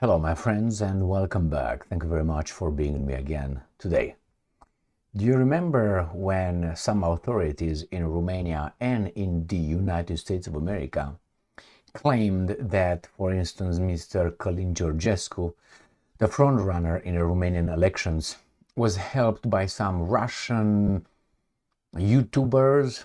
Hello, my friends, and welcome back. Thank you very much for being with me again today. Do you remember when some authorities in Romania and in the United States of America claimed that, for instance, Mr. Călin Georgescu, the frontrunner in the Romanian elections, was helped by some Russian YouTubers?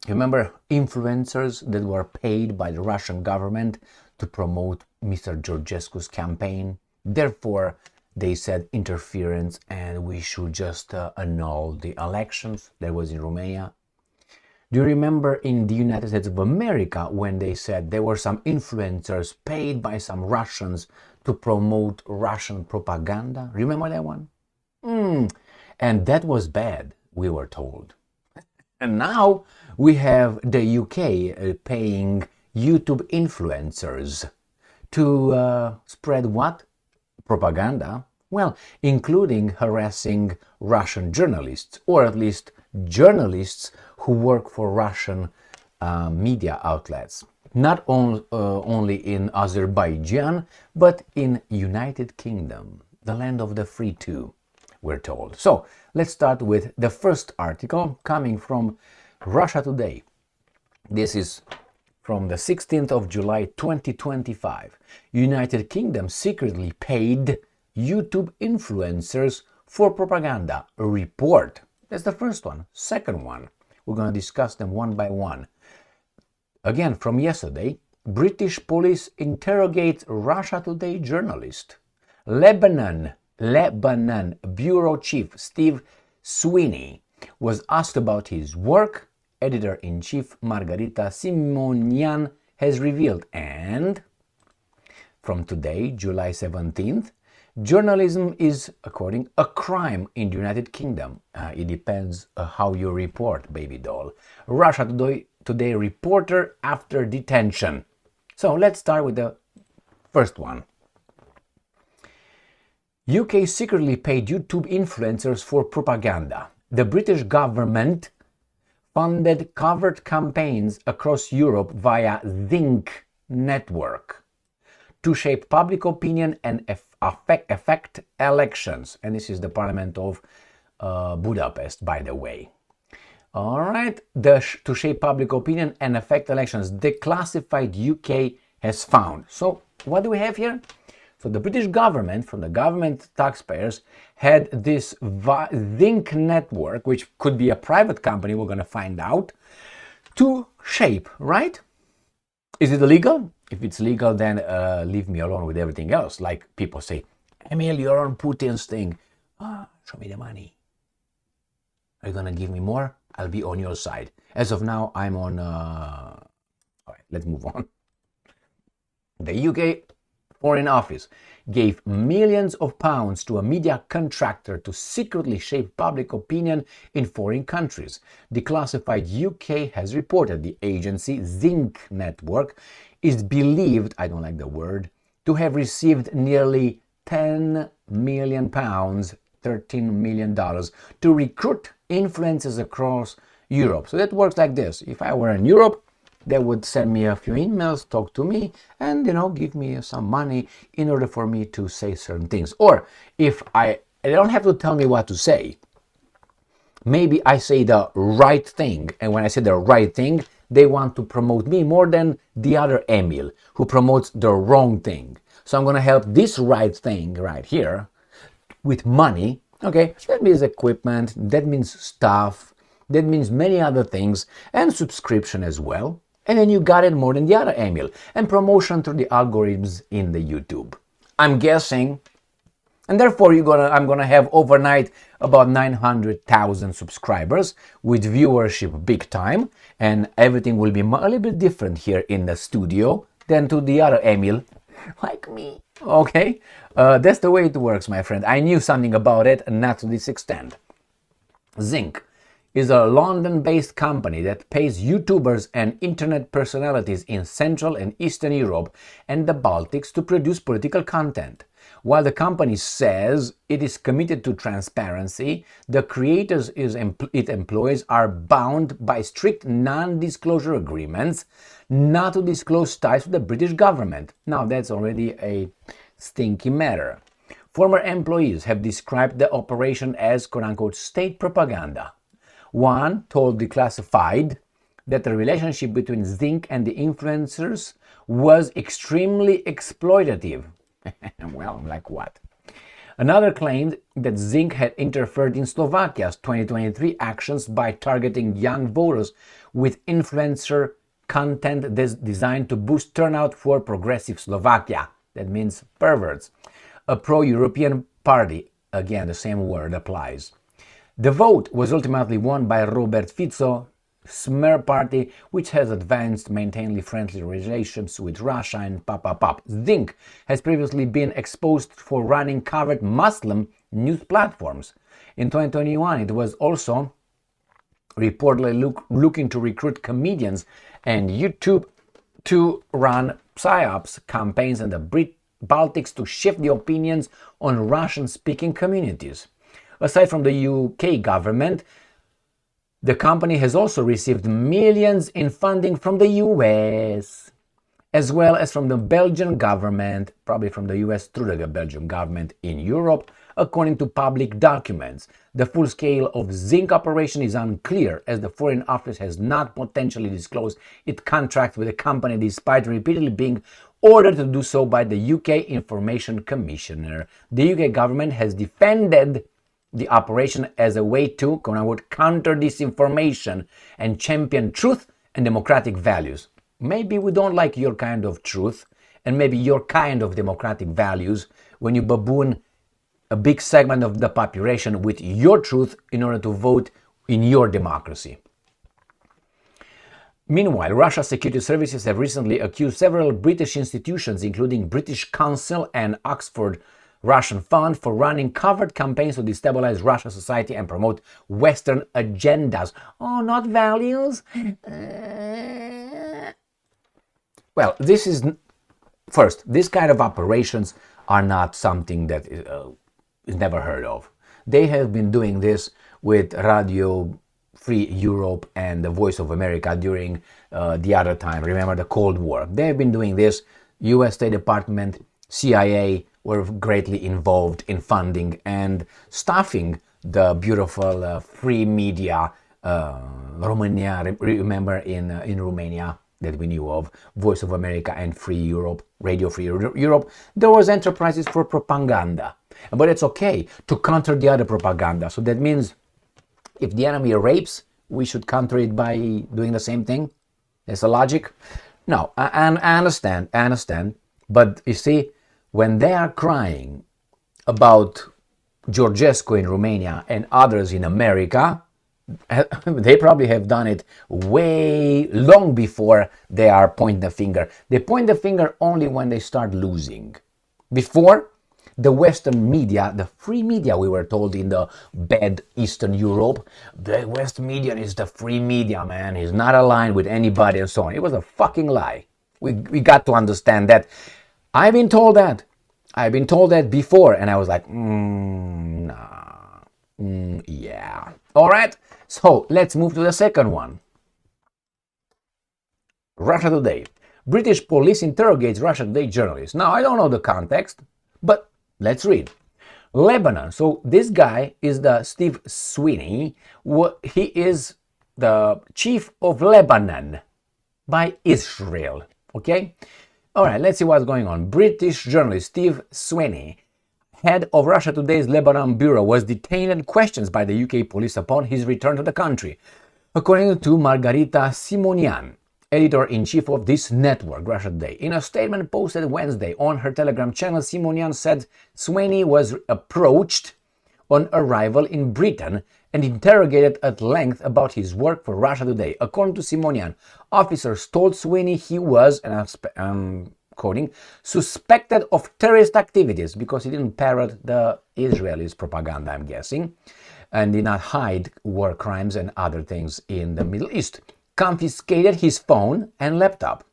Remember, influencers that were paid by the Russian government to promote Mr. Georgescu's campaign. Therefore, they said interference and we should just annul the elections. That was in Romania. Do you remember in the United States of America when they said there were some influencers paid by some Russians to promote Russian propaganda? Remember that one? And that was bad, we were told. And now we have the UK paying YouTube influencers to spread what? Propaganda? Well, including harassing Russian journalists, or at least journalists who work for Russian media outlets. Not only in Azerbaijan, but in United Kingdom, the land of the free too, we're told. So let's start with the first article coming from Russia Today. This is from the 16th of July 2025. United Kingdom secretly paid YouTube influencers for propaganda. A report. That's the first one. Second one, we're going to discuss them one by one. Again, from yesterday, British police interrogate Russia Today journalist. Lebanon bureau chief Steve Sweeney was asked about his work. Editor-in-chief Margarita Simonian has revealed. And from today, July 17th, journalism is, according, a crime in the United Kingdom. It depends how you report, baby doll. Russia Today reporter after detention. So let's start with the first one. UK secretly paid YouTube influencers for propaganda. The British government funded covert campaigns across Europe via Zinc network to shape public opinion and affect elections. And this is the Parliament of Budapest, by the way. All right, to shape public opinion and affect elections, Declassified UK has found. So what do we have here? So the British government, from the government taxpayers, had this Zinc network, which could be a private company, we're going to find out, to shape, right? Is it illegal? If it's legal, then leave me alone with everything else. Like people say, Emil, you're on Putin's thing. Show me the money. Are you going to give me more? I'll be on your side. As of now, I'm on... All right, let's move on. The UK Foreign Office gave millions of pounds to a media contractor to secretly shape public opinion in foreign countries. Declassified UK has reported the agency Zinc Network is believed, I don't like the word, to have received nearly £10 million, $13 million, to recruit influencers across Europe. So that works like this. If I were in Europe, they would send me a few emails, talk to me, and, give me some money in order for me to say certain things. Or if they don't have to tell me what to say. Maybe I say the right thing. And when I say the right thing, they want to promote me more than the other Emil who promotes the wrong thing. So I'm going to help this right thing right here with money. Okay, that means equipment, that means stuff, that means many other things, and subscription as well. And then you got it more than the other Emil, and promotion through the algorithms in the YouTube. I'm guessing, and therefore I'm gonna have overnight about 900,000 subscribers with viewership big time, and everything will be a little bit different here in the studio than to the other Emil, like me. Okay, that's the way it works, my friend. I knew something about it, and not to this extent. Zinc is a London-based company that pays YouTubers and internet personalities in Central and Eastern Europe and the Baltics to produce political content. While the company says it is committed to transparency, the creators it employs are bound by strict non-disclosure agreements not to disclose ties to the British government. Now, that's already a stinky matter. Former employees have described the operation as quote-unquote state propaganda. One told Declassified that the relationship between Zinc and the influencers was extremely exploitative. Well, like what? Another claimed that Zinc had interfered in Slovakia's 2023 actions by targeting young voters with influencer content designed to boost turnout for progressive Slovakia. That means perverts. A pro-European party. Again, the same word applies. The vote was ultimately won by Robert Fico, Smer party, which has advanced maintainly friendly relations with Russia and pop. Zinc has previously been exposed for running covert Muslim news platforms. In 2021, it was also reportedly looking to recruit comedians and YouTube to run psyops campaigns in the Baltics to shift the opinions on Russian-speaking communities. Aside from the UK government, the company has also received millions in funding from the US, as well as from the Belgian government, probably from the US through the Belgian government in Europe, according to public documents. The full scale of Zinc operation is unclear, as the Foreign Office has not potentially disclosed its contract with the company despite repeatedly being ordered to do so by the UK Information Commissioner. The UK government has defended the operation as a way to, quote-unquote, counter disinformation and champion truth and democratic values. Maybe we don't like your kind of truth and maybe your kind of democratic values when you baboon a big segment of the population with your truth in order to vote in your democracy. Meanwhile, Russia's security services have recently accused several British institutions, including British Council and Oxford Russian Fund, for running covert campaigns to destabilize Russian society and promote Western agendas. Oh, not values? Well, this is... First, this kind of operations are not something that is never heard of. They have been doing this with Radio Free Europe and the Voice of America during the other time. Remember the Cold War. They have been doing this. US State Department, CIA were greatly involved in funding and staffing the beautiful free media. Romania, remember in Romania that we knew of, Voice of America and Free Europe, Radio Free Europe, there was enterprises for propaganda. But it's okay to counter the other propaganda. So that means if the enemy rapes, we should counter it by doing the same thing? That's the logic? No, I understand. But you see, when they are crying about Georgescu in Romania and others in America, they probably have done it way long before they are pointing the finger. They point the finger only when they start losing. Before, the Western media, the free media, we were told in the bad Eastern Europe, the West media is the free media, man. He's not aligned with anybody and so on. It was a fucking lie. We got to understand that. I've been told that before, and I was like, yeah. All right, so let's move to the second one. Russia Today. British police interrogates Russia Today journalists. Now, I don't know the context, but let's read. Lebanon. So this guy is the Steve Sweeney. He is the chief of Lebanon by Israel. Okay? All right, let's see what's going on. British journalist Steve Sweeney, head of Russia Today's Lebanon bureau, was detained and questioned by the UK police upon his return to the country. According to Margarita Simonian, editor-in-chief of this network, Russia Today. In a statement posted Wednesday on her Telegram channel, Simonian said Sweeney was approached on arrival in Britain and interrogated at length about his work for Russia Today. According to Simonian, officers told Sweeney he was, and I'm quoting, suspected of terrorist activities because he didn't parrot the Israelis' propaganda, I'm guessing, and did not hide war crimes and other things in the Middle East. Confiscated his phone and laptop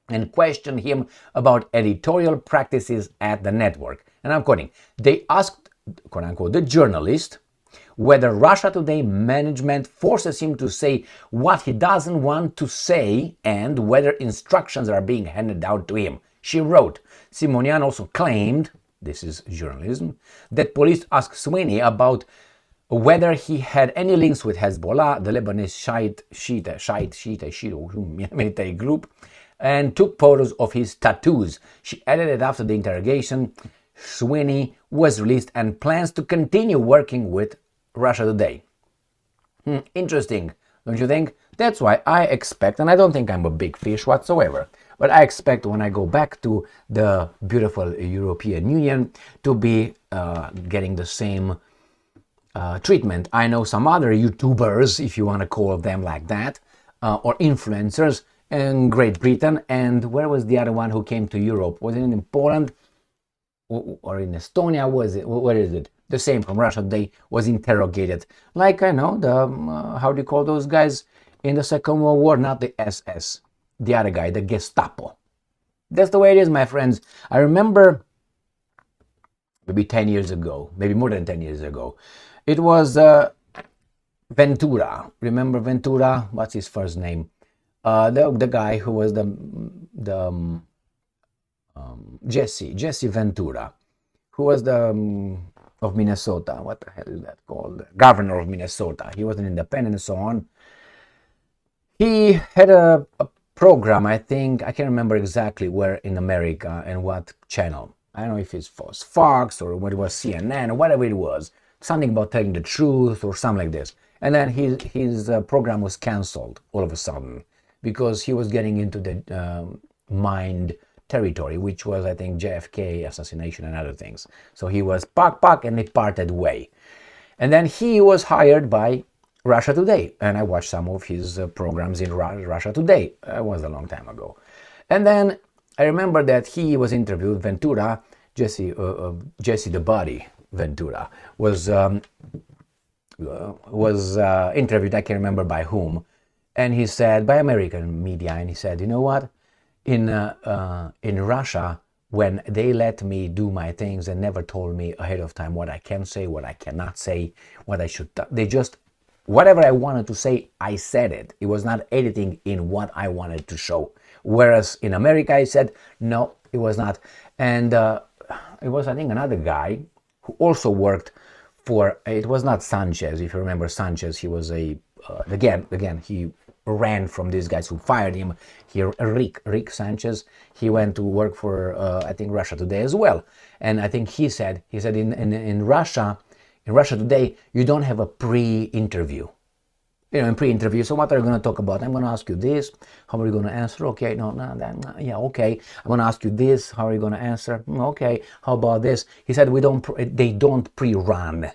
and questioned him about editorial practices at the network. And I'm quoting, they asked, quote unquote, the journalist whether Russia Today management forces him to say what he doesn't want to say and whether instructions are being handed out to him. She wrote, Simonian also claimed, this is journalism, that police asked Sweeney about whether he had any links with Hezbollah, the Lebanese Shiite military group, and took photos of his tattoos. She added that after the interrogation, Sweeney was released and plans to continue working with Russia Today. Interesting, don't you think? That's why I expect, and I don't think I'm a big fish whatsoever, but I expect when I go back to the beautiful European Union to be getting the same treatment. I know some other YouTubers, if you want to call them like that, or influencers in Great Britain, and where was the other one who came to Europe? Was it in Poland or in Estonia? Was it? Where is it? The same from Russia. They was interrogated. Like, I know, the, how do you call those guys in the Second World War? Not the SS. The other guy, the Gestapo. That's the way it is, my friends. I remember maybe 10 years ago, maybe more than 10 years ago, it was Ventura. Remember Ventura? What's his first name? The guy who was the Jesse Ventura, who was the of Minnesota. What the hell is that called? Governor of Minnesota. He was an independent and so on. He had a program, I think, I can't remember exactly where in America and what channel. I don't know if it was Fox or what it was, CNN or whatever it was. Something about telling the truth or something like this. And then his program was canceled all of a sudden because he was getting into the mind territory, which was, I think, JFK assassination and other things. So he was pack, and they parted way. And then he was hired by Russia Today, and I watched some of his programs in Russia Today. It was a long time ago. And then I remember that he was interviewed, Ventura, Jesse the Body Ventura, was interviewed, I can't remember by whom, and he said, by American media, and he said, you know what, in Russia, when they let me do my things and never told me ahead of time what I can say, what I cannot say, what I should, they just, whatever I wanted to say, I said it. It was not editing in what I wanted to show. Whereas in America, I said, no, it was not. And it was, I think, another guy who also worked for, it was not Sanchez, if you remember Sanchez, he was a, again, he ran from these guys who fired him. Rick Sanchez, he went to work for, I think, Russia Today as well. And I think he said in Russia Today, you don't have a pre-interview. You know, in pre-interview, so what are you going to talk about? I'm going to ask you this. How are you going to answer? Okay, yeah, okay. I'm going to ask you this. How are you going to answer? Okay. How about this? He said they don't pre-run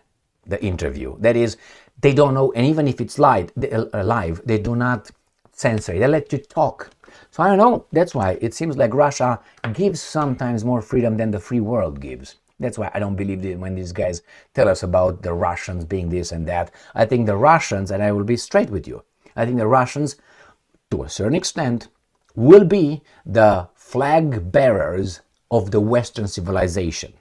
the interview. That is, they don't know, and even if it's live, they do not censor it. They let you talk. So I don't know. That's why it seems like Russia gives sometimes more freedom than the free world gives. That's why I don't believe that when these guys tell us about the Russians being this and that. I think the Russians, and I will be straight with you, I think the Russians, to a certain extent, will be the flag bearers of the Western civilization,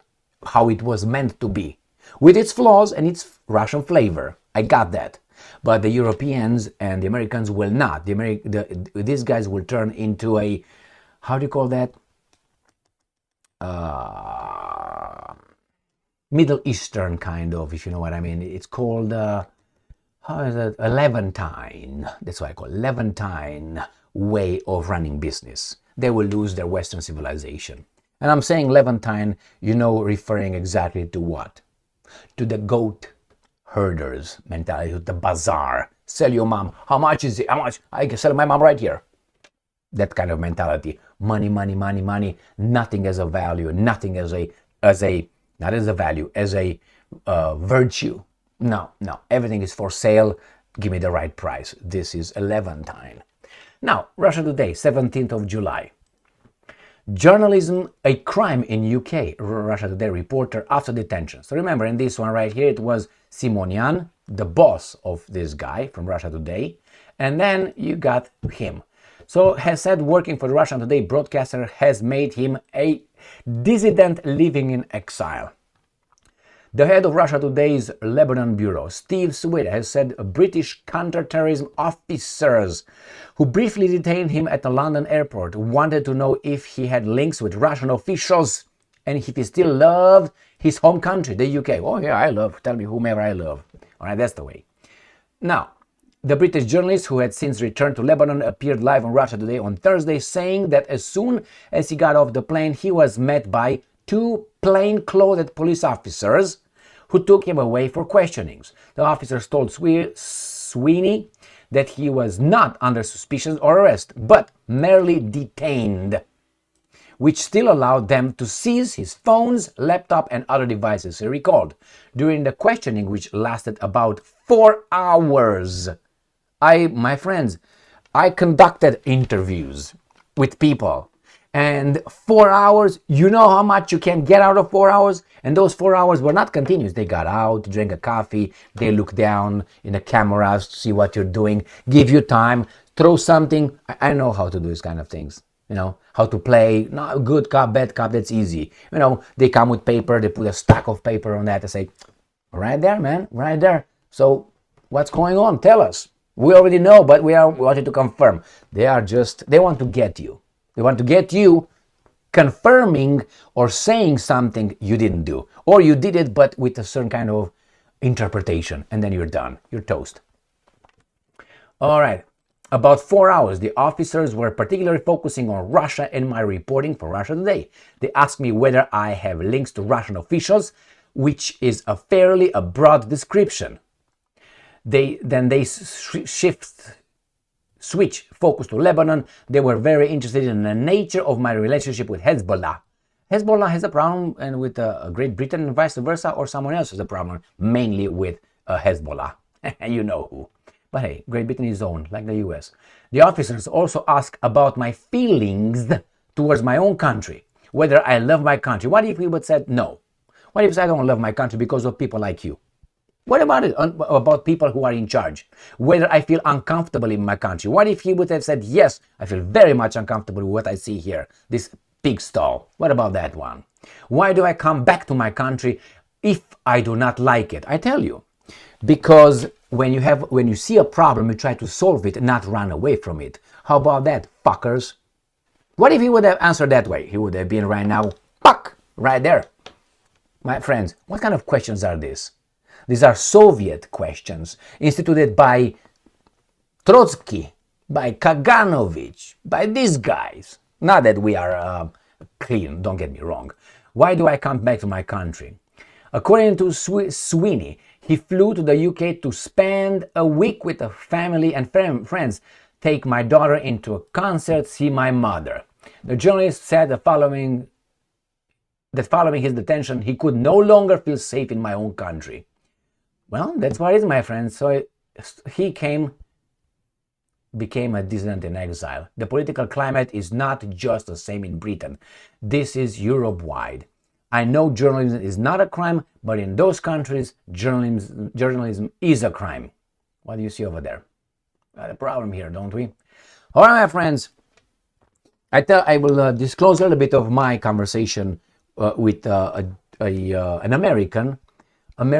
how it was meant to be, with its flaws and its Russian flavor. I got that. But the Europeans and the Americans will not. These guys will turn into a, how do you call that? Middle Eastern kind of, if you know what I mean. It's called, how is it? A Levantine. That's what I call it. Levantine way of running business. They will lose their Western civilization. And I'm saying Levantine, you know, referring exactly to what? To the goat herders mentality, to the bazaar. Sell your mom. How much is it? How much? I can sell my mom right here. That kind of mentality. Money, money, money, money. Nothing as a value. Nothing as a not as a value, as a virtue. No. Everything is for sale. Give me the right price. This is a Levantine. Now, Russia Today, 17th of July. Journalism, a crime in UK, Russia Today reporter after detention. So remember, in this one right here, it was Simonian, the boss of this guy from Russia Today. And then you got him. So, has said working for the Russia Today broadcaster has made him a dissident living in exile. The head of Russia Today's Lebanon bureau, Steve Swift, has said British counterterrorism officers who briefly detained him at the London airport wanted to know if he had links with Russian officials and if he still loved his home country, the UK. Oh yeah, I love. Tell me whomever I love. All right, that's the way. Now, the British journalist who had since returned to Lebanon appeared live on Russia Today on Thursday, saying that as soon as he got off the plane, he was met by two plain-clothed police officers who took him away for questionings. The officers told Sweeney that he was not under suspicion or arrest, but merely detained, which still allowed them to seize his phones, laptop, and other devices, he recalled. During the questioning, which lasted about 4 hours, my friends, I conducted interviews with people. And 4 hours, you know how much you can get out of 4 hours? And those 4 hours were not continuous. They got out, drank a coffee, they look down in the cameras to see what you're doing, give you time, throw something. I know how to do these kind of things. You know, how to play, no, good cop, bad cop, that's easy. You know, they come with paper, they put a stack of paper on that and say, right there, man, right there. So what's going on? Tell us. We already know, but we wanted to confirm. They want to get you. They want to get you confirming or saying something you didn't do. Or you did it, but with a certain kind of interpretation. And then you're done. You're toast. All right. About 4 hours, the officers were particularly focusing on Russia and my reporting for Russia Today. They asked me whether I have links to Russian officials, which is a fairly broad description. They switch focus to Lebanon. They were very interested in the nature of my relationship with Hezbollah. Hezbollah has a problem and with Great Britain and vice versa, or someone else has a problem, mainly with Hezbollah. You know who. But hey, Great Britain is owned, like the US. The officers also asked about my feelings towards my own country, whether I love my country. What if we would say no? What if I don't love my country because of people like you? What about it? About people who are in charge? Whether I feel uncomfortable in my country? What if he would have said, yes, I feel very much uncomfortable with what I see here, this pig stall? What about that one? Why do I come back to my country if I do not like it? I tell you, because when you see a problem, you try to solve it, not run away from it. How about that, fuckers? What if he would have answered that way? He would have been right now, fuck, right there. My friends, what kind of questions are these? These are Soviet questions instituted by Trotsky, by Kaganovich, by these guys. Not that we are clean, don't get me wrong. Why do I come back to my country? According to Sweeney, he flew to the UK to spend a week with a family and friends, take my daughter into a concert, see my mother. The journalist said that following his detention, he could no longer feel safe in my own country. Well, that's what it is, my friends. So he became a dissident in exile. The political climate is not just the same in Britain. This is Europe-wide. I know journalism is not a crime, but in those countries, journalism is a crime. What do you see over there? Got a problem here, don't we? All right, my friends. I will disclose a little bit of my conversation with an American. I'm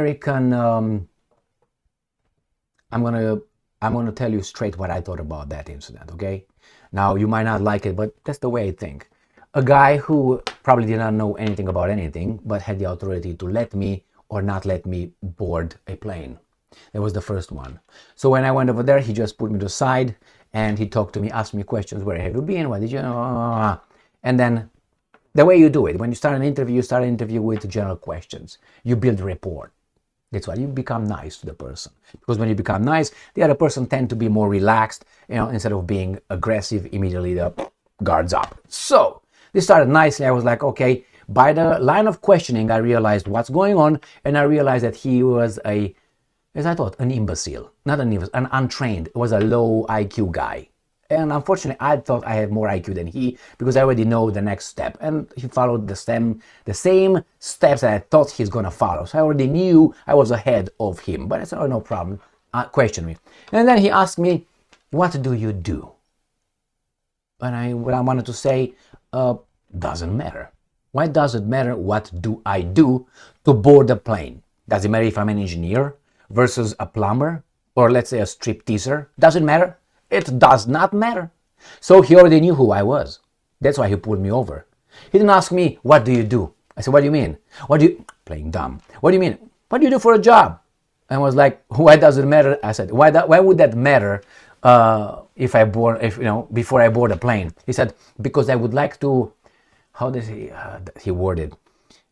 gonna tell you straight what I thought about that incident. Okay. Now you might not like it, but that's the way I think. A guy who probably did not know anything about anything, but had the authority to let me or not let me board a plane. That was the first one. So when I went over there, he just put me to the side and he talked to me, asked me questions. Where have you been? What did you know? And then the way you do it, when you start an interview with general questions. You build rapport. That's why you become nice to the person. Because when you become nice, the other person tend to be more relaxed, instead of being aggressive, immediately the guards up. So this started nicely. I was like, okay, by the line of questioning, I realized what's going on, and I realized that he was as I thought, an imbecile. Not an imbecile, an untrained. It was a low IQ guy. And unfortunately, I thought I had more IQ than he, because I already know the next step. And he followed the same steps that I thought he's going to follow. So I already knew I was ahead of him. But I said, oh, no problem. Question me. And then he asked me, what do you do? And what I wanted to say, doesn't matter. Why does it matter what do I do to board a plane? Does it matter if I'm an engineer versus a plumber or let's say a stripteaser? Does it matter? It does not matter. So he already knew who I was. That's why he pulled me over. He didn't ask me, what do you do? I said, what do you mean? What do you, playing dumb. What do you mean? What do you do for a job? And I was like, why does it matter? I said, why would that matter before I board a plane? He said, because I would like to, how does he worded?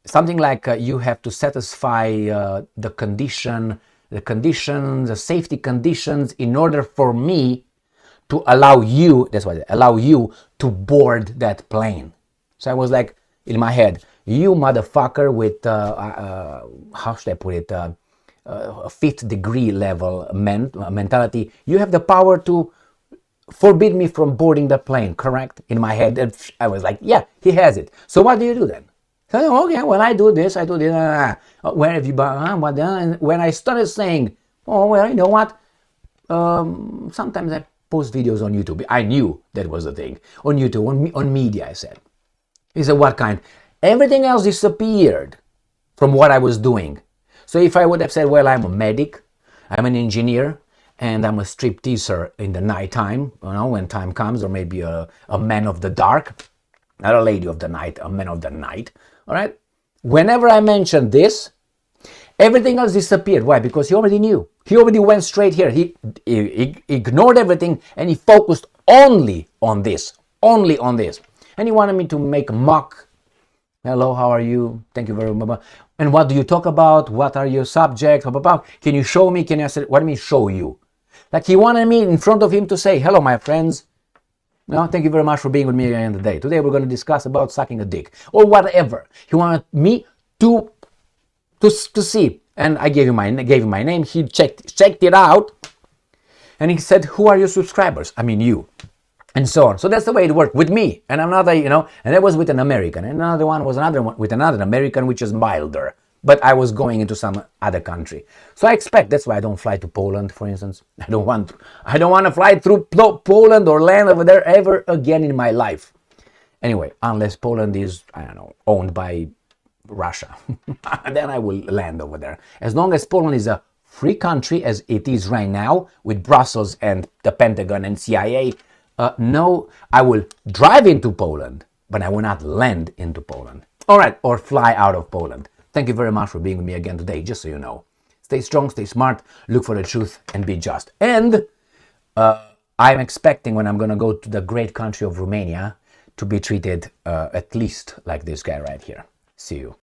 Something like you have to satisfy the safety conditions in order for me to allow you, that's what, allow you to board that plane. So I was like, in my head, you motherfucker with, how should I put it, a fifth degree level mentality, you have the power to forbid me from boarding the plane, correct? In my head, and I was like, yeah, he has it. So what do you do then? So, okay, well, I do this. Where have you been? What? And when I started saying, oh, well, you know what? Sometimes I post videos on YouTube. I knew that was the thing. On YouTube, on media, I said. He said, what kind? Everything else disappeared from what I was doing. So if I would have said, well, I'm a medic, I'm an engineer, and I'm a stripteaser in the nighttime, when time comes, or maybe a man of the dark, not a lady of the night, a man of the night, all right? Whenever I mentioned this, everything else disappeared. Why? Because he already knew. He already went straight here. He ignored everything, and he focused only on this. And he wanted me to make mock. Hello, how are you? Thank you very much. And what do you talk about? What are your subjects? Can you show me? Can I say, what do you mean show you? Like he wanted me in front of him to say, hello, my friends. No, thank you very much for being with me again today. Today we're going to discuss about sucking a dick or whatever. He wanted me to see. And I gave him my name. He checked it out. And he said, who are your subscribers? I mean, you. And so on. So that's the way it worked with me. And another, and that was with an American. And another one was with another American, which is milder. But I was going into some other country. So I expect, that's why I don't fly to Poland, for instance. I don't want to fly through Poland or land over there ever again in my life. Anyway, unless Poland is, I don't know, owned by Russia. Then I will land over there. As long as Poland is a free country, as it is right now, with Brussels and the Pentagon and CIA, no, I will drive into Poland, but I will not land into Poland. All right, or fly out of Poland. Thank you very much for being with me again today, just so you know. Stay strong, stay smart, look for the truth, and be just. And I'm expecting when I'm going to go to the great country of Romania to be treated at least like this guy right here. See you.